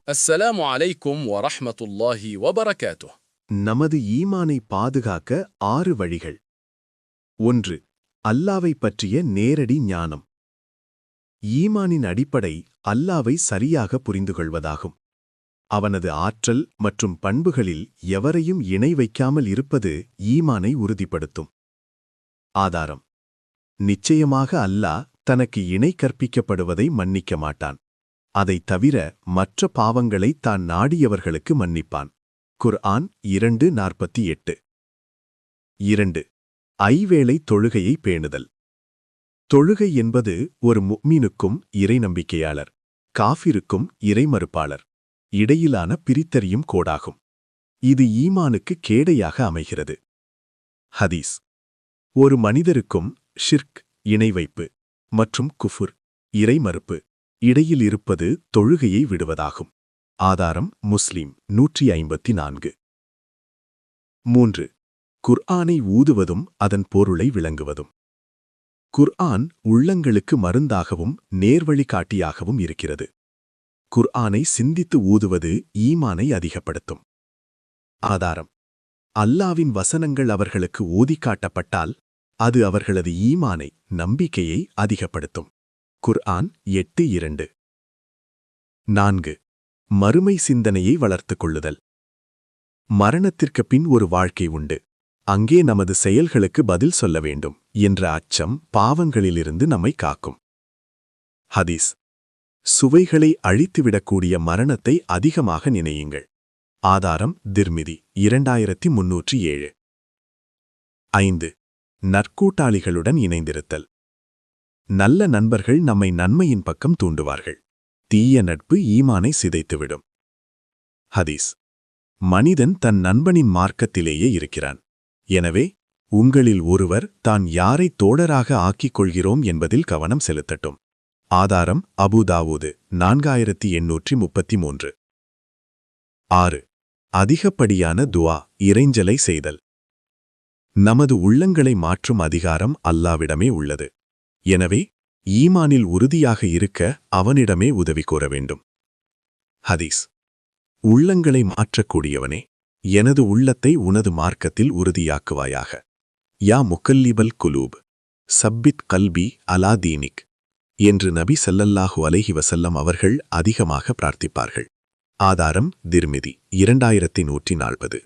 السلام عليكم ورحمة الله وبركاته. நமது ஈமானை பாதுகாக்க 6 வழிகள். 1. அல்லாவை பற்றிய நேரடி ஞானம். ஈமானின் அடிப்படை அல்லாவை சரியாக புரிந்துகொள்வதாகும். அவனது ஆற்றல் மற்றும் பண்புகளில் எவரையும் இணை வைக்காமல் இருப்பது ஈமானை உறுதிப்படுத்தும். ஆதாரம்: நிச்சயமாக அல்லாஹ் தனக்கு இணை கற்பிக்கப்படுவதை மன்னிக்க மாட்டான். அதைத் தவிர மற்ற பாவங்களை தான் நாடியவர்களுக்கு மன்னிப்பான். குர்ஆன் 2:48. 2. ஐவேளை தொழுகையை பேணுதல். தொழுகை என்பது ஒரு முஃமினுக்கும் இறைநம்பிக்கையாளர், காஃபிருக்கும் இறைமறுப்பாளர் இடையிலான பிரித்தறியும் கோடாகும். இது ஈமானுக்கு கேடையாக அமைகிறது. ஹதீஸ்: ஒரு மனிதருக்கும் ஷிர்க், இணைவைப்பு, மற்றும் குஃபுர், இறைமறுப்பு இடையில் இருப்பது தொழுகையை விடுவதாகும். ஆதாரம்: முஸ்லிம் 154. 3. குர்ஆனை ஊதுவதும் அதன் பொருளை விளங்குவதும். குர்ஆன் உள்ளங்களுக்கு மருந்தாகவும் நேர்வழிகாட்டியாகவும் இருக்கிறது. குர்ஆனை சிந்தித்து ஊதுவது ஈமானை அதிகப்படுத்தும். ஆதாரம்: அல்லாவின் வசனங்கள் அவர்களுக்கு ஓதிக்காட்டப்பட்டால் அது அவர்களது ஈமானை, நம்பிக்கையை அதிகப்படுத்தும். குர்ஆன் 8:2. 4. மறுமை சிந்தனையை வளர்த்துக் கொள்ளுதல். மரணத்திற்கு பின் ஒரு வாழ்க்கை உண்டு, அங்கே நமது செயல்களுக்கு பதில் சொல்ல வேண்டும் என்ற அச்சம் பாவங்களிலிருந்து நம்மை காக்கும். ஹதீஸ்: சுவைகளை அழித்துவிடக்கூடிய மரணத்தை அதிகமாக நினையுங்கள். ஆதாரம்: திர்மிதி 2307. 5. நற்கூட்டாளிகளுடன் இணைந்திருத்தல். நல்ல நண்பர்கள் நம்மை நன்மையின் பக்கம் தூண்டுவார்கள். தீய நட்பு ஈமானை சிதைத்துவிடும். ஹதீஸ்: மனிதன் தன் நண்பனின் மார்க்கத்திலேயே இருக்கிறான். எனவே உங்களில் ஒருவர் தான் யாரை தோழராக ஆக்கிக் கொள்கிறோம் என்பதில் கவனம் செலுத்தட்டும். ஆதாரம்: அபூ தாவூது 4833. 6. அதிகப்படியான துஆ, இறைஞ்சலை செய்தல். நமது உள்ளங்களை மாற்றும் அதிகாரம் அல்லாவிடமே உள்ளது. எனவே ஈமானில் உறுதியாக இருக்க அவனிடமே உதவி கோர வேண்டும். ஹதீஸ்: உள்ளங்களை மாற்றக்கூடியவனே, எனது உள்ளத்தை உனது மார்க்கத்தில் உறுதியாக்குவாயாக. யா முக்கல்லிபல் குலூப், சப்பித் கல்பி அலா தீனிக் என்று நபி ஸல்லல்லாஹு அலைஹி வஸல்லம் அவர்கள் அதிகமாக பிரார்த்திப்பார்கள். ஆதாரம்: திர்மிதி 2140.